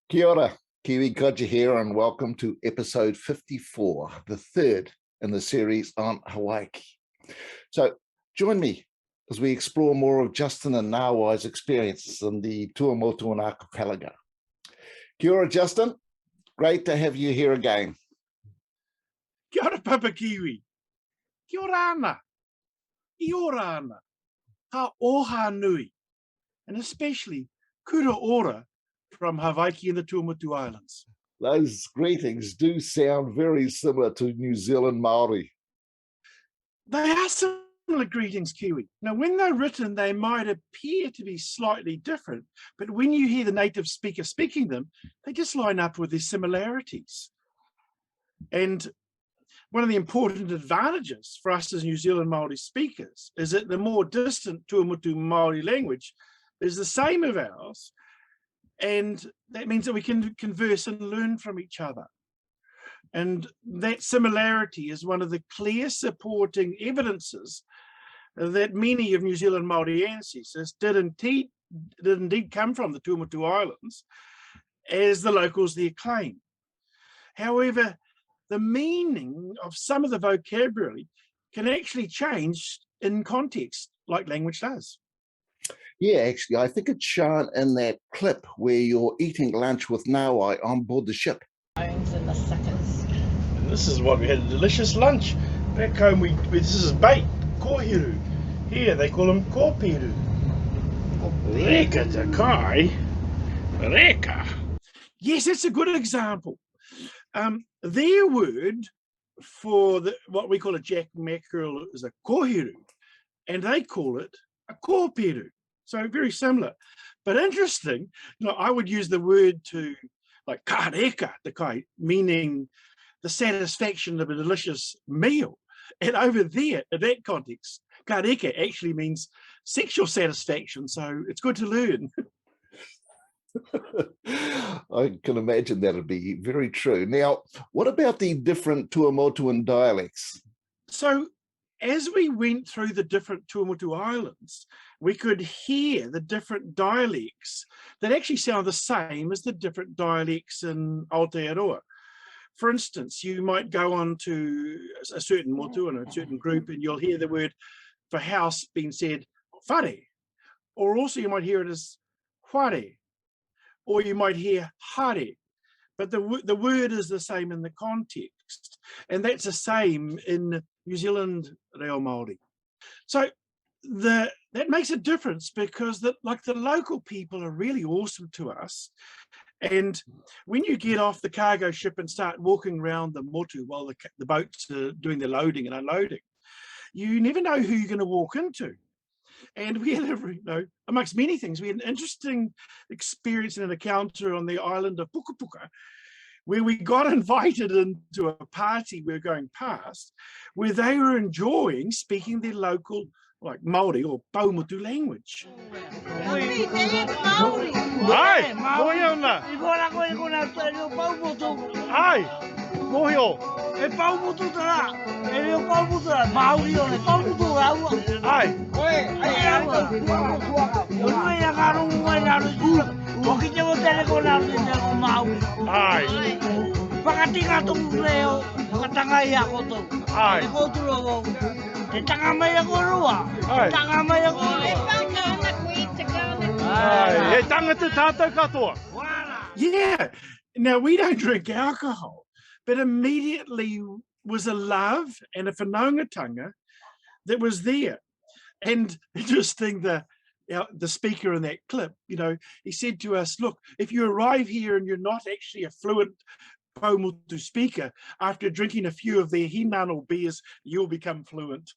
Kia ora, Kiwi Kodja here, and welcome to episode 54, the third in the series on Hawaiiki. So join me as we explore more of Justin and Ngawai's experiences in the Tuamotu archipelago. Kia ora, Justin. Great to have you here again. Kia ora, Papa Kiwi. Kia ora ana. Kia ora ana. Ha oha nui. And especially kura ora from Hawaiiki and the Tuamotu Islands. Those greetings do sound very similar to New Zealand Maori. They are similar greetings, Kiwi. Now, when they're written, they might appear to be slightly different, but when you hear the native speaker speaking them, they just line up with their similarities. And one of the important advantages for us as New Zealand Maori speakers is that the more distant Tuamotu Maori language is the same as ours, and that means that we can converse and learn from each other. And that similarity is one of the clear supporting evidences that many of New Zealand Maori ancestors did indeed come from the Tuamotu Islands, as the locals there claim. However, the meaning of some of the vocabulary can actually change in context, like language does. Yeah, actually, I think it's shown in that clip where you're eating lunch with Ngawai on board the ship. And this is what we had, a delicious lunch. Back home, this is bait, kohiru. Here, they call them kōpiru. Reka te kai, reka. Yes, that's a good example. Their word for what we call a jack mackerel is a kohiru, and they call it a kōpiru. So very similar, but interesting. I would use the word to like ka reka te kai, meaning the satisfaction of a delicious meal. And over there, in that context, ka reka actually means sexual satisfaction. So it's good to learn. I can imagine that would be very true. Now, what about the different Tuamotuan dialects? So as we went through the different Tuamotu Islands, we could hear the different dialects that actually sound the same as the different dialects in Aotearoa. For instance, you might go on to a certain motu and a certain group, and you'll hear the word for house being said, whare, or also you might hear it as whare, or you might hear hare, but the word is the same in the context, and that's the same in New Zealand Reo Māori. So that makes a difference because the local people are really awesome to us. And when you get off the cargo ship and start walking around the motu while the boats are doing their loading and unloading, you never know who you're going to walk into. And we had, amongst many things, we had an interesting experience and an encounter on the island of Pukapuka, where we got invited into a party we were going past, where they were enjoying speaking their local, like Maori or Paumotu language. Ai, mohiona. Ai, mohio. E Paumotu tara. E leo Paumotu tara. Maori o le Paumotu raua. Ai. Oi, ia garu mai naru jura. Toki te mo tele ko naru te Maori. Ai. Pakatinga tu leo. Katanga ia ko to. Ai. Ko tu ro. Te tanga mai ko roa. Ai. Tanga mai ko roa. Yeah, now we don't drink alcohol, but immediately was a love and a whanaungatanga that was there. And interesting, the speaker in that clip, he said to us, look, if you arrive here and you're not actually a fluent Paumotu speaker, after drinking a few of their hinano beers, you'll become fluent.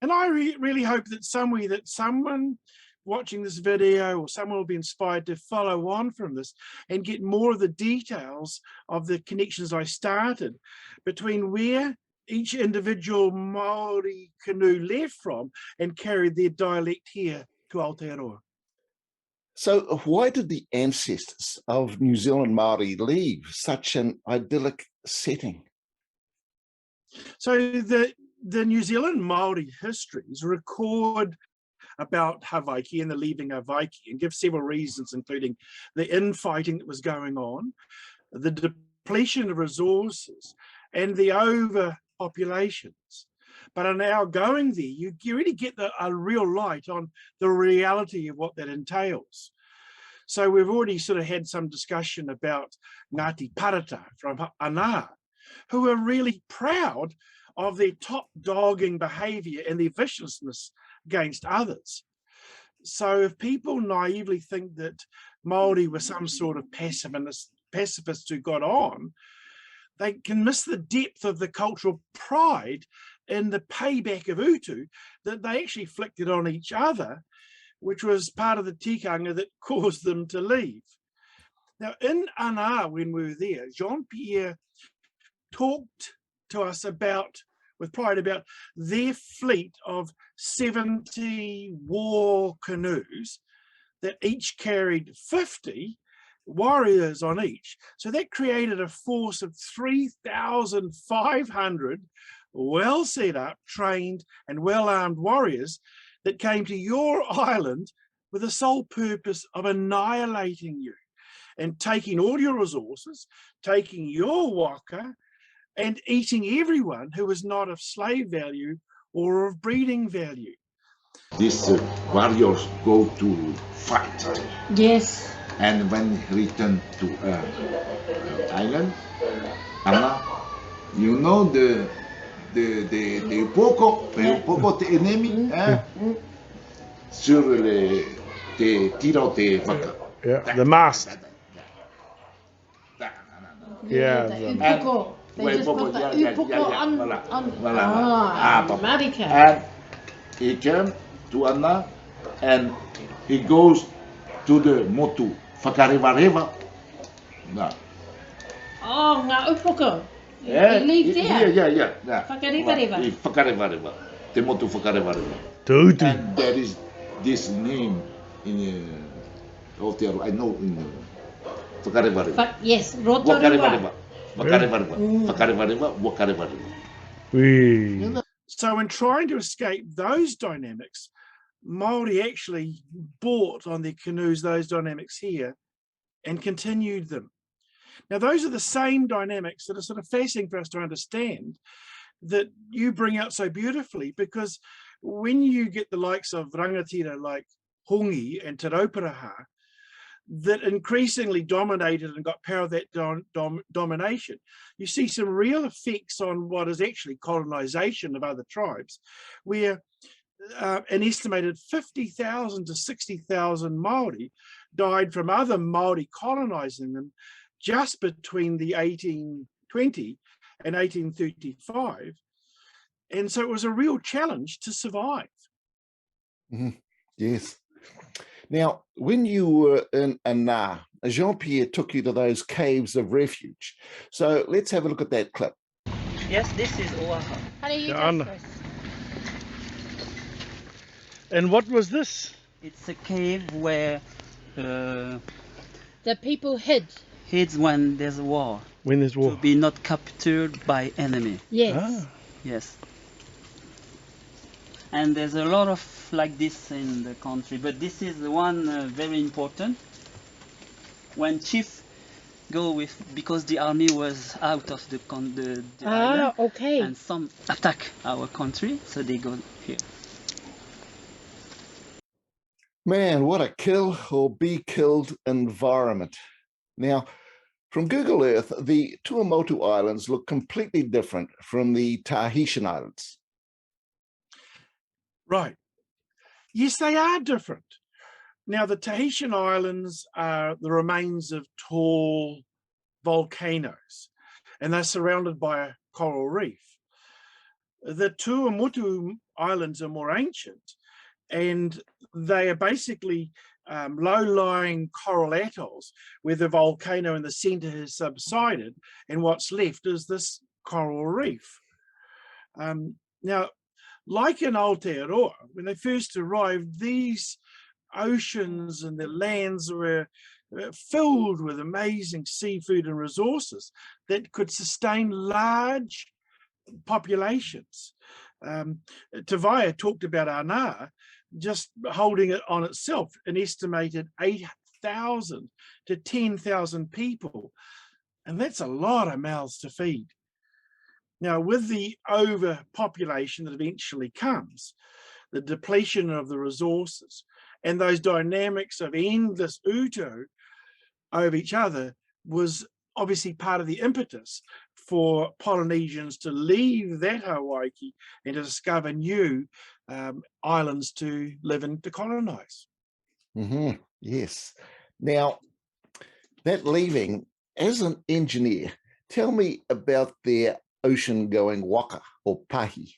And I really hope that someone watching this video or someone will be inspired to follow on from this and get more of the details of the connections I started between where each individual Maori canoe left from and carried their dialect here to Aotearoa. So why did the ancestors of New Zealand Maori leave such an idyllic setting? So the New Zealand Maori histories record about Havaiiki and the leaving Havaiiki, and give several reasons, including the infighting that was going on, the depletion of resources, and the overpopulations. But in our going there, you really get a real light on the reality of what that entails. So we've already sort of had some discussion about Ngāti Parata from Anā, who are really proud of their top-dogging behaviour and their viciousness against others. So if people naively think that Māori were some sort of pacifists who got on, they can miss the depth of the cultural pride in the payback of utu that they actually inflicted on each other, which was part of the tikanga that caused them to leave. Now, in Anā, when we were there, Jean-Pierre talked to us with pride about their fleet of 70 war canoes that each carried 50 warriors on each. So that created a force of 3,500 well set up, trained and well-armed warriors that came to your island with the sole purpose of annihilating you and taking all your resources, taking your waka, and eating everyone who was not of slave value or of breeding value. These warriors go to fight. Yes. And when return to island, Anna, you know the poco the enemy, sur les tiro de vaca. Yeah, the mast. Yeah. They just put the upoko on. Marika. And he came to Anna and he goes to the motu whakareva. Oh, ngā upoko. They leave there. Yeah. Whakareva. The motu whakareva. And there is this name in Aotearoa. I know in whakareva. Yes, Ruterangi. So in trying to escape those dynamics, Māori actually bought on their canoes those dynamics here and continued them. Now, those are the same dynamics that are sort of fascinating for us to understand that you bring out so beautifully, because when you get the likes of rangatira like Hongi and Te Rauparaha that increasingly dominated and got power of that domination, you see some real effects on what is actually colonization of other tribes, where an estimated 50,000 to 60,000 Māori died from other Māori colonizing them just between the 1820 and 1835. And so it was a real challenge to survive. Mm-hmm. Yes. Now, when you were in Anā, Jean-Pierre took you to those caves of refuge. So let's have a look at that clip. Yes, this is Oaha. How do you Anna. do this? And what was this? It's a cave where The people hid. hides when there's a war. When there's war. To be not captured by enemy. Yes. Ah. Yes. And there's a lot of like this in the country, but this is the one very important. When chief go with, because the army was out of the island, Okay. and some attack our country, so they go here. Man, what a kill or be killed environment. Now, from Google Earth, the Tuamotu Islands look completely different from the Tahitian Islands. Right. Yes, they are different. Now, the Tahitian Islands are the remains of tall volcanoes, and they're surrounded by a coral reef. The Tuamotu Islands are more ancient, and they are basically low-lying coral atolls where the volcano in the center has subsided, and what's left is this coral reef. Now, like in Aotearoa, when they first arrived, these oceans and the lands were filled with amazing seafood and resources that could sustain large populations. Tawai talked about Anā, just holding it on itself, an estimated 8,000 to 10,000 people. And that's a lot of mouths to feed. Now, with the overpopulation that eventually comes, the depletion of the resources, and those dynamics of endless utu over each other was obviously part of the impetus for Polynesians to leave that Hawaiiki and to discover new islands to live and to colonize. Yes. Now, that leaving, as an engineer, tell me about their ocean-going waka or pahi.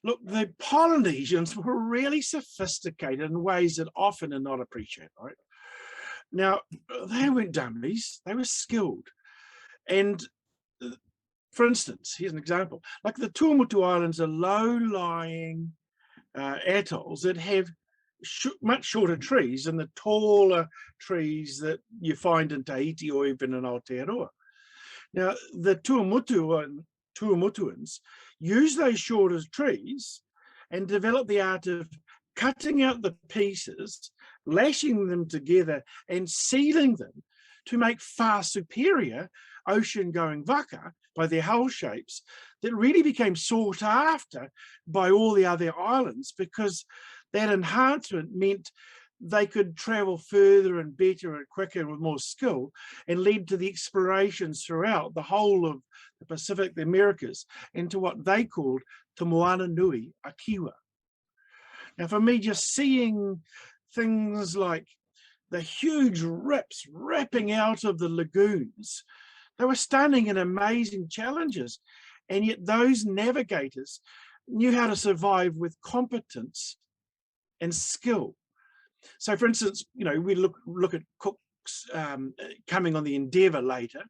Look, the Polynesians were really sophisticated in ways that often are not appreciated, right? Now, they weren't dummies, they were skilled. And for instance, here's an example, like the Tuamotu Islands are low-lying atolls that have much shorter trees than the taller trees that you find in Tahiti or even in Aotearoa. Now, the Tuamotuans use those shorter trees and develop the art of cutting out the pieces, lashing them together and sealing them to make far superior ocean-going waka by their hull shapes that really became sought after by all the other islands, because that enhancement meant they could travel further and better and quicker with more skill, and led to the explorations throughout the whole of the Pacific, the Americas, into what they called Te Moana Nui Akiwa. Now, for me, just seeing things like the huge rips wrapping out of the lagoons, they were stunning and amazing challenges. And yet those navigators knew how to survive with competence and skill. So, for instance, you know, we look at Cook's coming on the Endeavour later,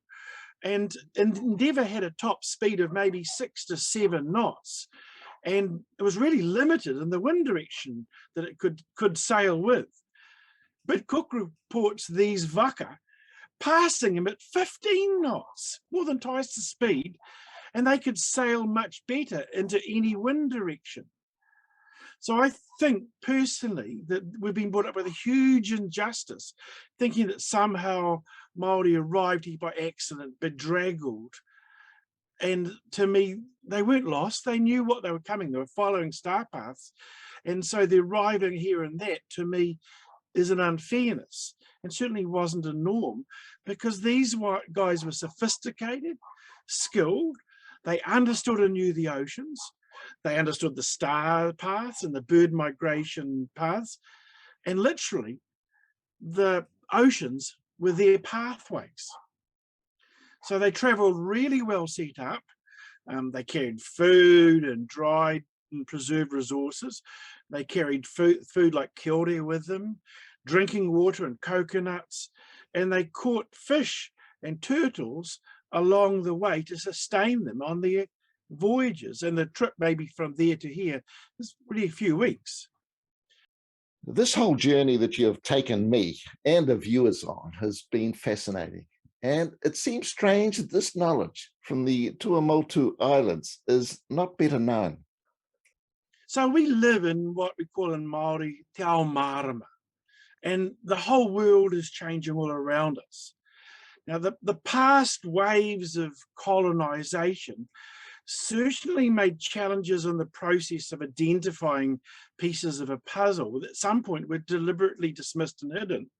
and Endeavour had a top speed of maybe 6 to 7 knots, and it was really limited in the wind direction that it could sail with. But Cook reports these waka passing him at 15 knots, more than twice the speed, and they could sail much better into any wind direction. So I think personally that we've been brought up with a huge injustice, thinking that somehow Maori arrived here by accident, bedraggled. And to me, they weren't lost. They knew what they were coming. They were following star paths. And so the arriving here and that, to me, is an unfairness, and certainly wasn't a norm, because these guys were sophisticated, skilled, they understood and knew the oceans, they understood the star paths and the bird migration paths, and literally the oceans were their pathways. So they traveled really well set up. They carried food and dried and preserved resources. They carried food like kilde with them, drinking water and coconuts, and they caught fish and turtles along the way to sustain them on their voyages. And the trip maybe from there to here is really a few weeks. This whole journey that you have taken me and the viewers on has been fascinating. And it seems strange that this knowledge from the Tuamotu Islands is not better known. So we live in what we call in Maori te ao marama, and the whole world is changing all around us. Now, the past waves of colonization certainly made challenges in the process of identifying pieces of a puzzle that at some point were deliberately dismissed and hidden.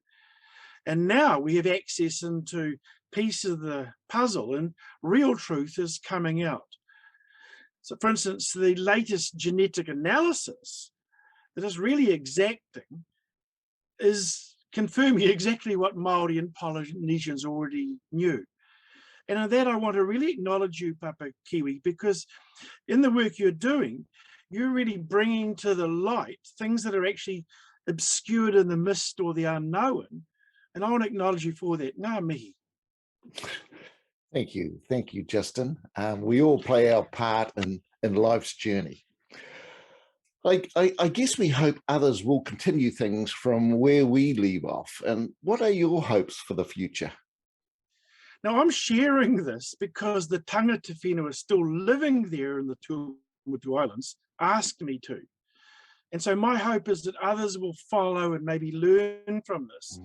And now we have access into pieces of the puzzle, and real truth is coming out. So, for instance, the latest genetic analysis that is really exacting is confirming exactly what Maori and Polynesians already knew. And in that, I want to really acknowledge you, Papa Kiwi, because in the work you're doing, you're really bringing to the light things that are actually obscured in the mist or the unknown. And I want to acknowledge you for that. Ngā mihi. Thank you, Justin. We all play our part in life's journey. I guess we hope others will continue things from where we leave off. And what are your hopes for the future? Now, I'm sharing this because the tangata whenua still living there in the Tuamotu Islands asked me to. And so my hope is that others will follow and maybe learn from this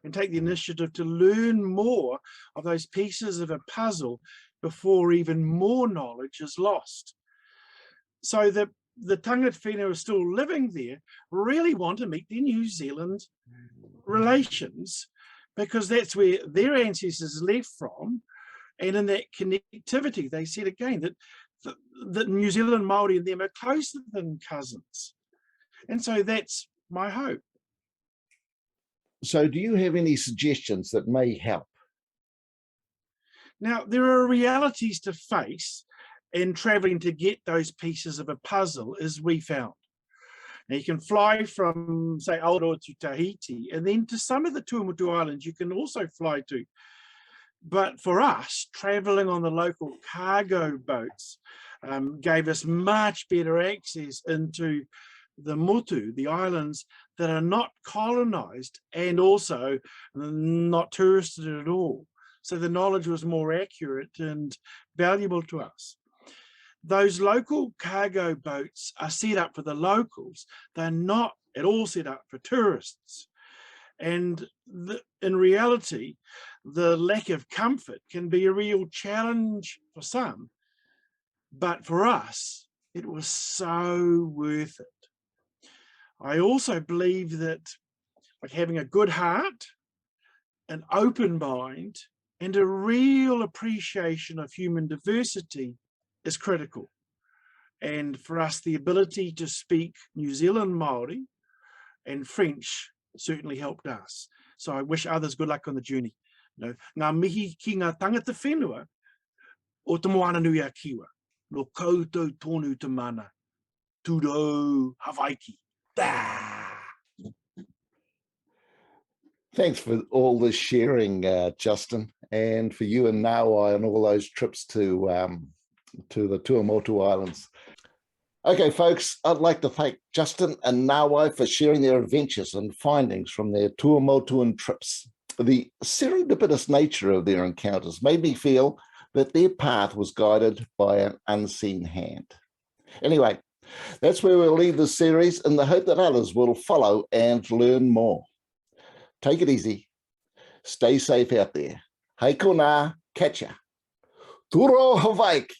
and take the initiative to learn more of those pieces of a puzzle before even more knowledge is lost. So the tangata whenua who are still living there really want to meet their New Zealand relations, because that's where their ancestors left from. And in that connectivity, they said again that New Zealand Māori and them are closer than cousins. And so that's my hope. So do you have any suggestions that may help? Now, there are realities to face in traveling to get those pieces of a puzzle, as we found. Now, you can fly from, say, Aotearoa to Tahiti, and then to some of the Tuamotu Islands you can also fly to. But for us, traveling on the local cargo boats gave us much better access into the motu, the islands that are not colonized and also not touristed at all. So the knowledge was more accurate and valuable to us. Those local cargo boats are set up for the locals. They're not at all set up for tourists. And in reality, the lack of comfort can be a real challenge for some. But for us, it was so worth it. I also believe that like having a good heart, an open mind, and a real appreciation of human diversity is critical. And for us, the ability to speak New Zealand Māori and French certainly helped us. So I wish others good luck on the journey. Ngā mihi ki ngā tangata whenua o te moana nui a kiwa. No koutou tonu te mana. Turou Havaiiki. Thanks for all this sharing, Justin, and for you and Ngawai on all those trips to the Tuamotu Islands. Okay, folks, I'd like to thank Justin and Ngawai for sharing their adventures and findings from their Tuamotuan trips. The serendipitous nature of their encounters made me feel that their path was guided by an unseen hand. Anyway, that's where we'll leave this series in the hope that others will follow and learn more. Take it easy. Stay safe out there. Hei kona, catch ya. Turou Havaiiki.